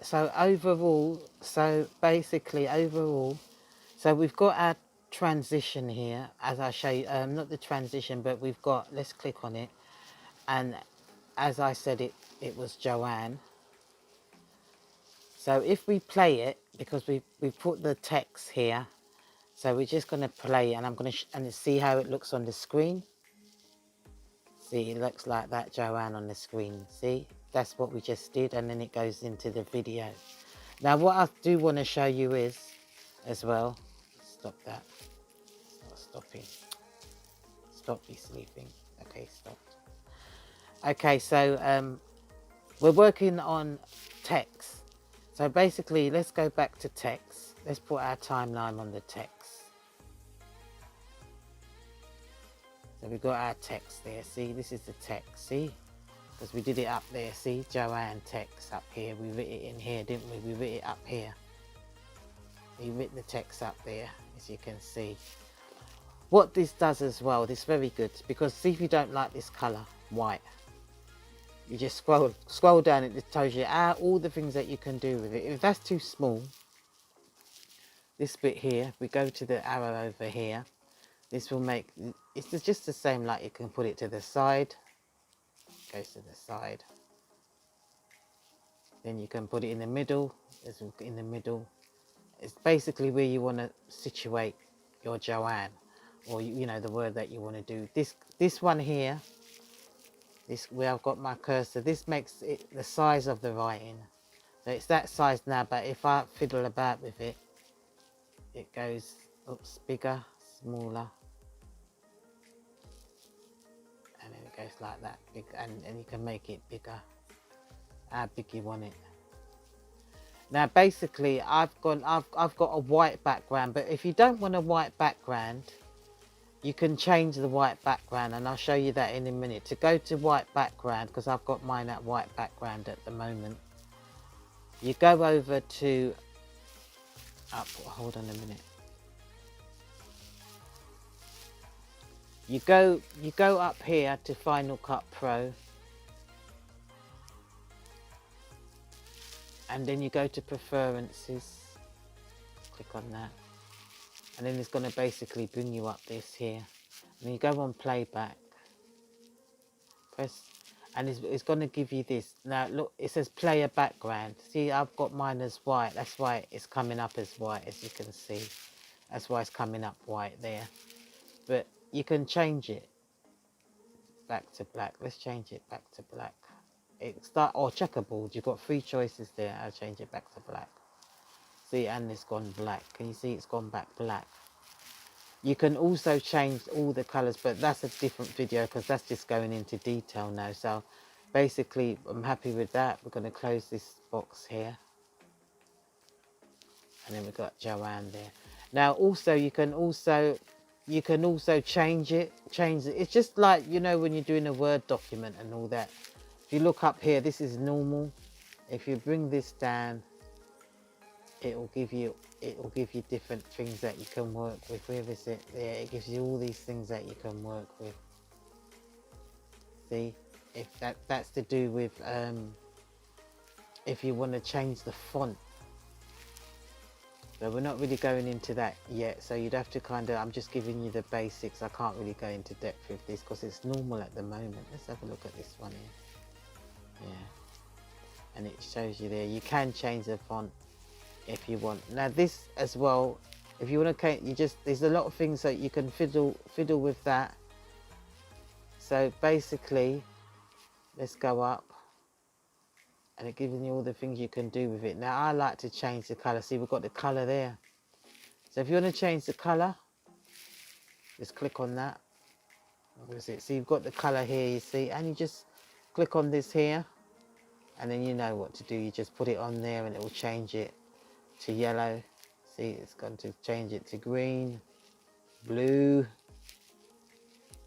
So overall, so basically overall, so we've got our transition here, as I show you, not the transition, but we've got, let's click on it, and as I said, it was Joanne. So if we play it, because we put the text here, so we're just going to play, and I'm going to and see how it looks on the screen. See, it looks like that Joanne on the screen. See, that's what we just did, and then it goes into the video. Now, what I do want to show you is, as well, stop that. It's not stopping. Stop you sleeping. Okay, stop. Okay, so we're working on text. So basically, let's go back to text. Let's put our timeline on the text. So we've got our text there. See, this is the text. See, because we did it up there. See, Joanne text up here. We wrote it in here, didn't we? We wrote it up here. We wrote the text up there, as you can see. What this does as well, this is very good, because see, if you don't like this colour, white, you just scroll down, it just tells you all the things that you can do with it. If that's too small, this bit here, we go to the arrow over here, this will make, it's just the same, like you can put it to the side, goes to the side, then you can put it in the middle, in the middle. It's basically where you want to situate your Joanne, or you know, the word that you want to do. This one here, this where I've got my cursor, this makes it the size of the writing. So it's that size now, but if I fiddle about with it, it goes, oops, bigger, smaller, and then it goes like that, big, and you can make it bigger, how big you want it. Now basically I've got a white background, but if you don't want a white background, you can change the white background, and I'll show you that in a minute. To go to white background, because I've got mine at white background at the moment, you go over to, hold on a minute. You go up here to Final Cut Pro, and then you go to Preferences, click on that, and then it's going to basically bring you up this here, and you go on playback, press, and it's going to give you this. Now look, it says player background. See, I've got mine as white, that's why it's coming up as white, as you can see. That's why it's coming up white there, but you can change it back to black. Let's change it back to black. Or checkerboard, you've got 3 choices there. I'll change it back to black. See, and it's gone black. Can you see it's gone back black? You can also change all the colors, but that's a different video, because that's just going into detail now. So basically I'm happy with that. We're going to close this box here, and then we've got Joanne there. Now also you can also change it. It's just like, you know, when you're doing a Word document and all that. If you look up here, this is normal. If you bring this down, it will give you different things that you can work with. Where is it? There, it gives you all these things that you can work with. See, if that's to do with if you want to change the font. So we're not really going into that yet, so you'd have to kind of, I'm just giving you the basics. I can't really go into depth with this because it's normal at the moment. Let's have a look at this one here. Yeah, and it shows you there, you can change the font if you want. Now this as well, if you want to, there's a lot of things that you can fiddle with that. So basically, let's go up, and it gives you all the things you can do with it. Now I like to change the color. See, we've got the color there. So if you want to change the color, just click on that. What is it? So you've got the color here, you see, and you just click on this here, and then you know what to do. You just put it on there and it will change it. to yellow. See, it's going to change it to green, blue,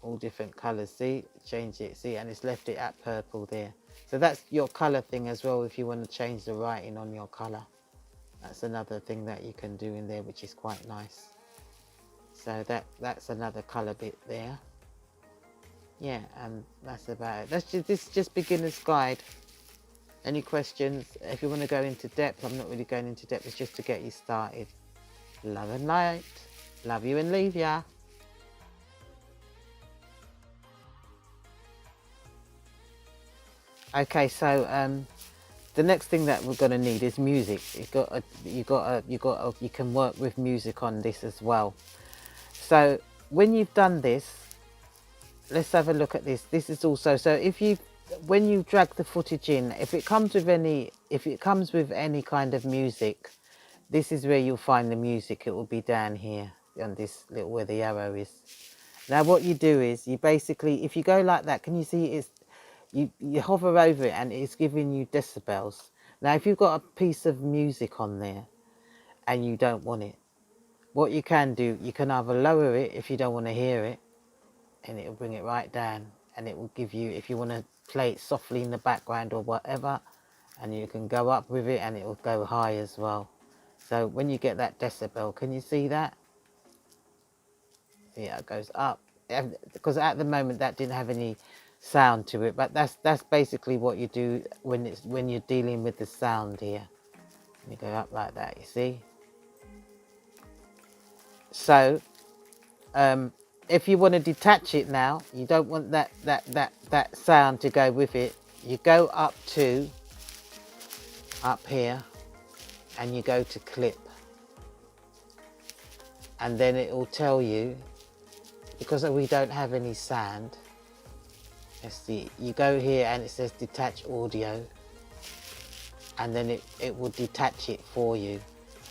all different colors. See, change it. See, and it's left it at purple there. So that's your color thing as well. If you want to change the writing on your color, that's another thing that you can do in there, which is quite nice. So that's another color bit there. Yeah, and that's about it. This is just beginner's guide. Any questions? If you want to go into depth, I'm not really going into depth. It's just to get you started. Love and light. Love you and leave ya. Okay, so the next thing that we're going to need is music. You can work with music on this as well. So when you've done this, let's have a look at this. This is also, so when you drag the footage in, if it comes with any kind of music, this is where you'll find the music. It will be down here on this little where the arrow is. Now what you do is you basically, if you go like that, can you see you hover over it and it's giving you decibels. Now if you've got a piece of music on there and you don't want it, what you can do, you can either lower it if you don't want to hear it, and it'll bring it right down, and it will give you, if you want to play it softly in the background or whatever, and you can go up with it and it will go high as well. So when you get that decibel, can you see that? Yeah, it goes up, because at the moment that didn't have any sound to it, but that's basically what you do when you're dealing with the sound here. You go up like that, you see. So if you want to detach it now, you don't want that sound to go with it, you go up here and you go to clip, and then it will tell you, because we don't have any sound, let's see, you go here and it says detach audio, and then it will detach it for you.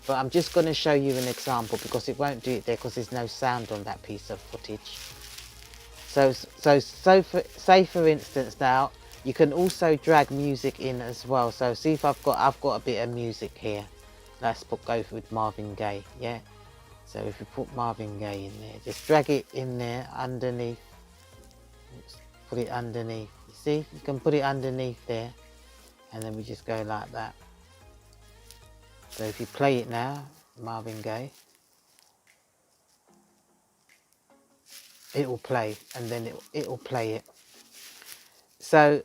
But I'm just going to show you an example because it won't do it there because there's no sound on that piece of footage. So say for instance now, you can also drag music in as well. So see if I've got a bit of music here. Let's go with Marvin Gaye, yeah? So if you put Marvin Gaye in there, just drag it in there underneath. Oops, put it underneath. You see, you can put it underneath there, and then we just go like that. So if you play it now, Marvin Gaye, it will play, and then it will play it. So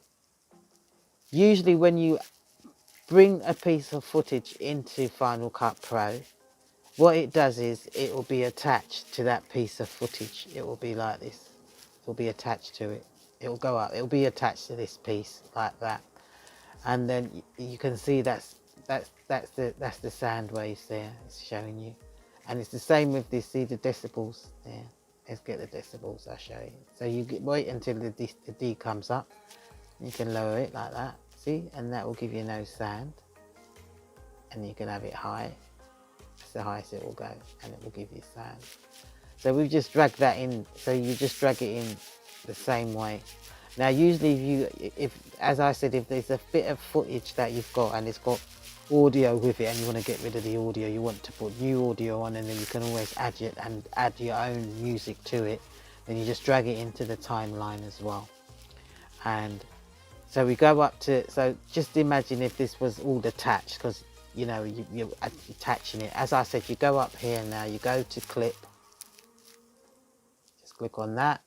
usually when you bring a piece of footage into Final Cut Pro, what it does is it will be attached to that piece of footage. It will be like this. It will be attached to it. It will go up. It will be attached to this piece like that, and then you can see that's the sound waves there. It's showing you, and it's the same with this. See the decibels there. Let's get the decibels. I'll show you. So you wait until the D comes up. You can lower it like that. See, and that will give you no sound. And you can have it high. That's the highest it will go, and it will give you sound. So we've just dragged that in. So you just drag it in the same way. Now, usually, if as I said, if there's a bit of footage that you've got and it's got audio with it, and you want to get rid of the audio, you want to put new audio on, and then you can always add it and add your own music to it. Then you just drag it into the timeline as well. And so we go up to, so just imagine if this was all detached, because you know you're attaching it. As I said, you go up here now, you go to clip, just click on that.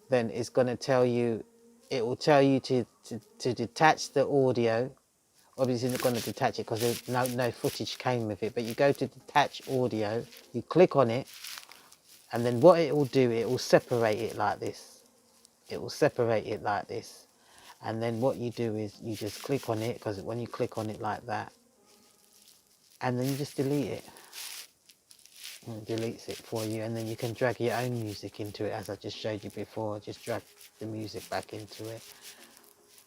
Then it's going to tell you, it will tell you to detach the audio. Obviously it's not going to detach it because no footage came with it, but you go to detach audio, you click on it, and then what it will do, it will separate it like this. It will separate it like this. And then what you do is you just click on it, because when you click on it like that, and then you just delete it. And it deletes it for you, and then you can drag your own music into it, as I just showed you before. Just drag the music back into it,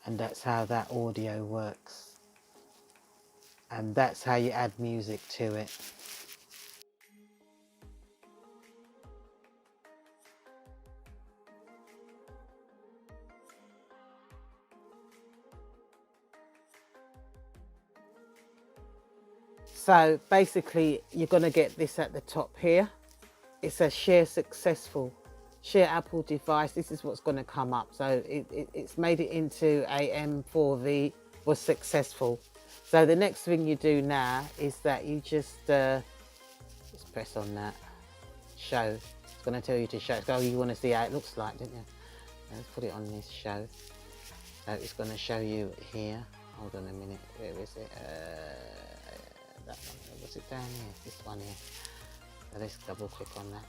and that's how that audio works, and that's how you add music to it. So basically you're going to get this at the top here. It says share successful, share Apple device. This is what's going to come up. So it's made it into a M4V, was successful. So the next thing you do now is that you just press on that, show. It's going to tell you to show. So you want to see how it looks like, don't you? Let's put it on this show. So it's going to show you here. Hold on a minute, where is it? That one, what's it down here? This one here. So let's double click on that.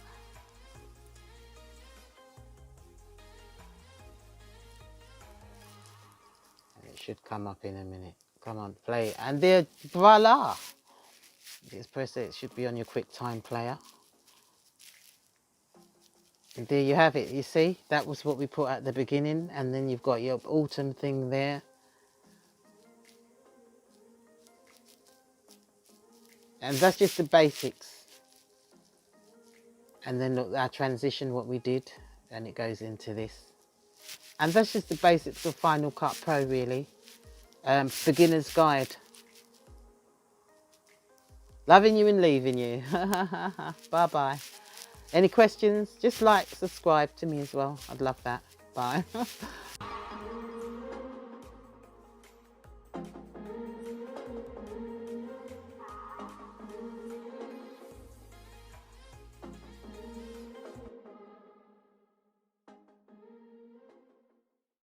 And it should come up in a minute. Come on, play. And there, voila! Just press it, it should be on your QuickTime player. And there you have it, you see? That was what we put at the beginning. And then you've got your autumn thing there. And that's just the basics. And then look, our transition, what we did, and it goes into this. And that's just the basics of Final Cut Pro, really. Beginner's guide. Loving you and leaving you. Bye-bye. Any questions? Just like, subscribe to me as well. I'd love that. Bye.